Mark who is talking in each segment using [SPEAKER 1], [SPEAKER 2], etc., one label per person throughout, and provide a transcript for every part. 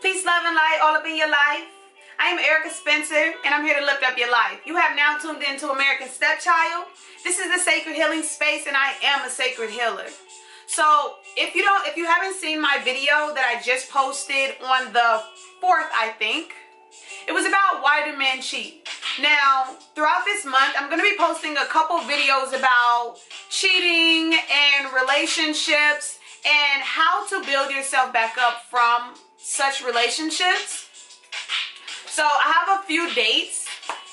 [SPEAKER 1] Peace, love, and light all up in your life. I am Erica Spencer, and I'm here to lift up your life. You have now tuned into American Stepchild. This is the sacred healing space, and I am a sacred healer. So if you haven't seen my video that I just posted on the 4th, I think, it was about why do men cheat. Now, throughout this month, I'm going to be posting a couple videos about cheating and relationships and how to build yourself back up from such relationships. So I have a few dates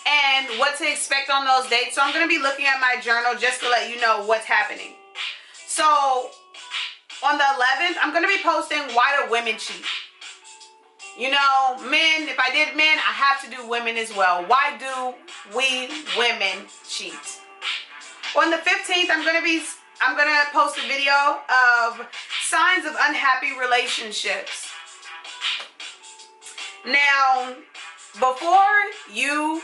[SPEAKER 1] and what to expect on those dates. So I'm going to be looking at my journal just to let you know what's happening. So on the 11th, I'm going to be posting why do women cheat. You know, men, if I did men, I have to do women as well. Why do we women cheat? On the 15th, I'm gonna post a video of signs of unhappy relationships. Now, before you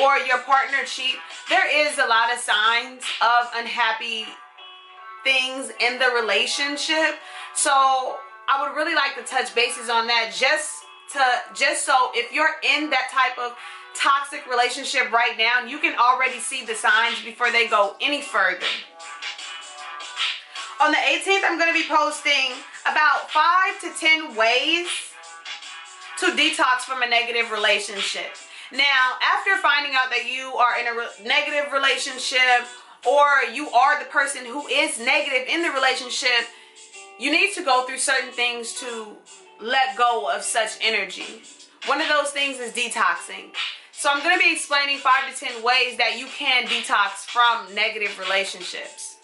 [SPEAKER 1] or your partner cheat, there is a lot of signs of unhappy things in the relationship. So I would really like to touch bases on that just so if you're in that type of toxic relationship right now, you can already see the signs before they go any further. On the 18th, I'm going to be posting about 5 to 10 ways to detox from a negative relationship. Now, after finding out that you are in a negative relationship or you are the person who is negative in the relationship, you need to go through certain things to let go of such energy. One of those things is detoxing. So I'm going to be explaining 5 to 10 ways that you can detox from negative relationships.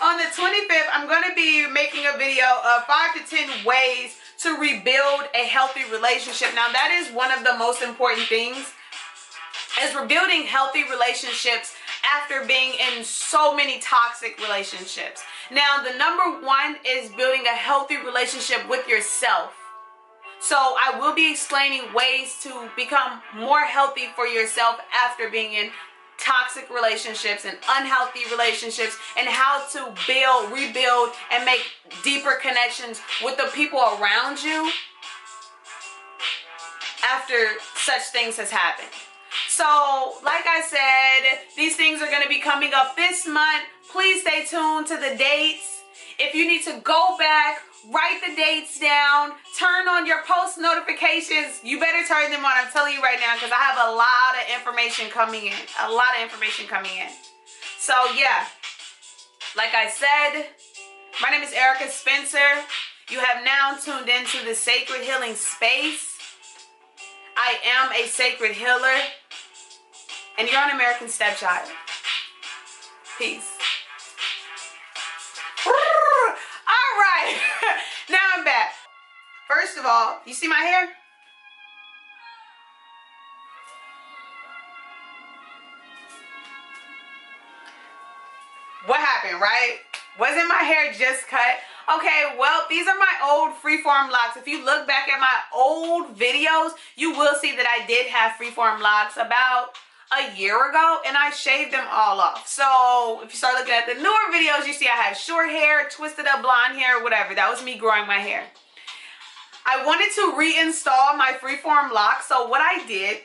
[SPEAKER 1] On the 25th, I'm going to be making a video of 5 to 10 ways to rebuild a healthy relationship. Now that is one of the most important things, is rebuilding healthy relationships after being in so many toxic relationships. Now the number one is building a healthy relationship with yourself. So I will be explaining ways to become more healthy for yourself after being in toxic relationships and unhealthy relationships, and how to build, rebuild, and make deeper connections with the people around you after such things has happened. So like I said, these things are going to be coming up this month. Please stay tuned to the dates. If you need to go back, write the dates down, turn on your post notifications. You better turn them on, I'm telling you right now, because I have a lot of information coming in. So yeah, like I said, my name is Erica Spencer. You have now tuned into the sacred healing space. I am a sacred healer, and you're on American Stepchild. Peace. All right, now I'm back. First of all, you see my hair? What happened, right? Wasn't my hair just cut? Okay, well, these are my old freeform locks. If you look back at my old videos, you will see that I did have freeform locks about a year ago, and I shaved them all off. So if you start looking at the newer videos, you see I have short hair, twisted up blonde hair, whatever. That was me growing my hair. I wanted to reinstall my freeform locks, so what I did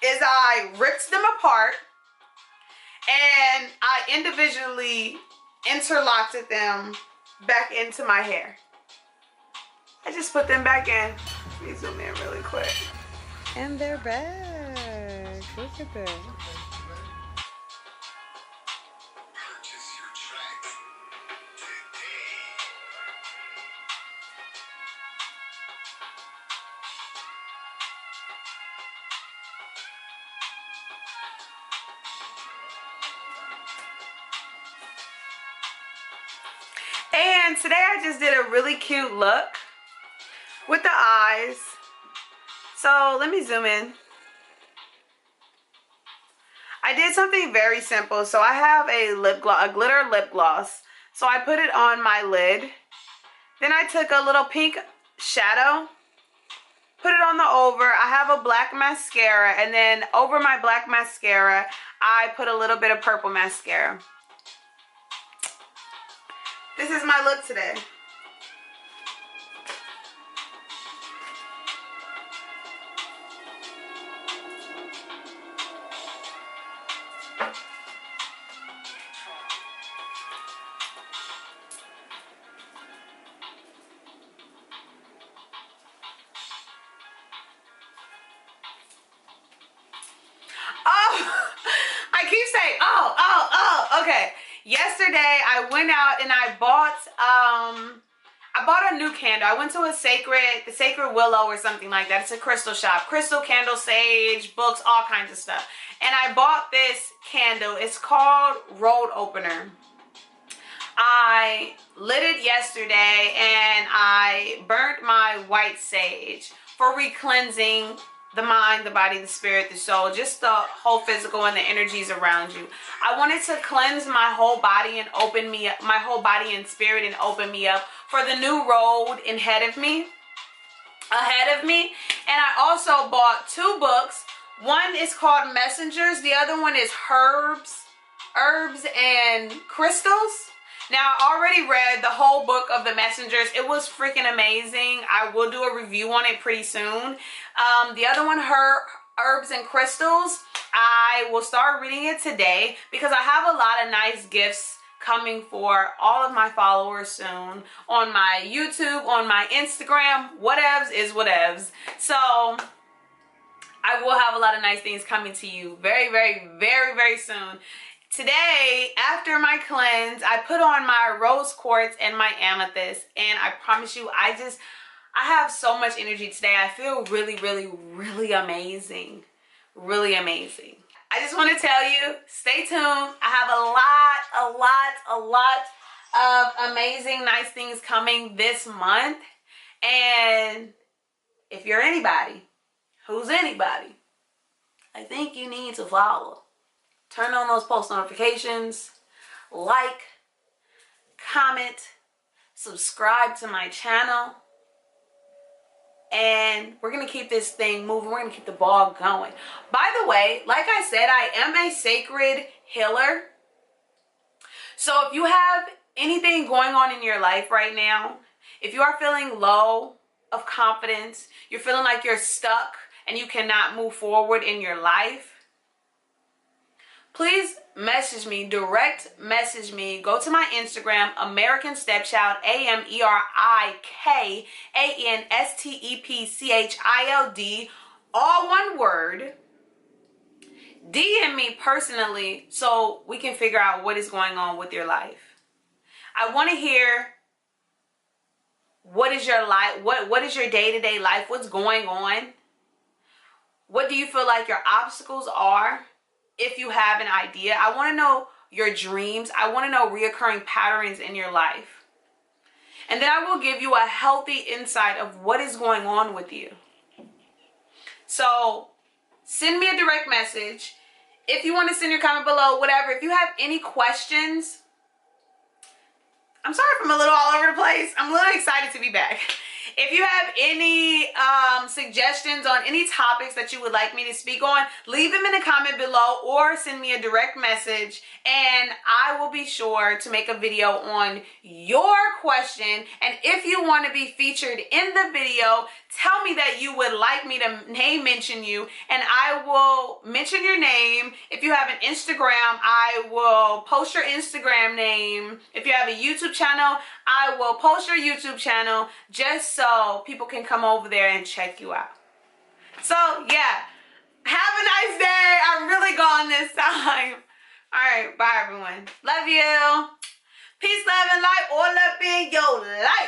[SPEAKER 1] is I ripped them apart and I individually interlocked them back into my hair. I just put them back in. Let me zoom in really quick. And they're back. Look at that. And today I just did a really cute look with the eyes. So let me zoom in. I did something very simple. So I have a lip gloss, a glitter lip gloss. So I put it on my lid. Then I took a little pink shadow, put it on the over. I have a black mascara, and then over my black mascara, I put a little bit of purple mascara. This is my look today. yesterday I went out and I bought a new candle. I went to the Sacred Willow or something like that. It's a crystal shop. Crystal, candle, sage, books, all kinds of stuff. And I bought this candle. It's called Road Opener. I lit it yesterday and I burnt my white sage for re-cleansing the mind, the body, the spirit, the soul, just the whole physical and the energies around you. I wanted to cleanse my whole body and open me up, my whole body and spirit, and open me up for the new road ahead of me. And I also bought 2 books. One is called Messengers. The other one is Herbs and Crystals. Now, I already read the whole book of the Messengers. It was freaking amazing. I will do a review on it pretty soon. The other one, Herbs and Crystals, I will start reading it today because I have a lot of nice gifts coming for all of my followers soon on my YouTube, on my Instagram. Whatevs is whatevs. So I will have a lot of nice things coming to you very, very, very, very soon. Today, after my cleanse, I put on my rose quartz and my amethyst, and I promise you, I have so much energy today. I feel really, really, really amazing. Really amazing. I just want to tell you, stay tuned. I have a lot of amazing, nice things coming this month. And if you're anybody, who's anybody, I think you need to follow. Turn on those post notifications, like, comment, subscribe to my channel, and we're going to keep this thing moving. We're going to keep the ball going. By the way, like I said, I am a sacred healer. So if you have anything going on in your life right now, if you are feeling low of confidence, you're feeling like you're stuck and you cannot move forward in your life, please message me, direct message me. Go to my Instagram, Amerikanstepchild, AMERIKANSTEPCHILD, all one word. DM me personally so we can figure out what is going on with your life. I want to hear what is your life, what is your day-to-day life, what's going on? What do you feel like your obstacles are? If you have an idea, I want to know your dreams. I want to know reoccurring patterns in your life. And then I will give you a healthy insight of what is going on with you. So send me a direct message. If you want to send your comment below, whatever. If you have any questions, I'm sorry if I'm a little all over the place. I'm a little excited to be back. If you have any suggestions on any topics that you would like me to speak on, leave them in the comment below or send me a direct message and I will be sure to make a video on your question. And if you want to be featured in the video, tell me that you would like me to mention you and I will mention your name. If you have an Instagram, I will post your Instagram name. If you have a YouTube channel, I will post your YouTube channel just so people can come over there and check you out. So yeah, have a nice day. I'm really gone this time. All right, bye everyone. Love you. Peace, love, and light all up in your life.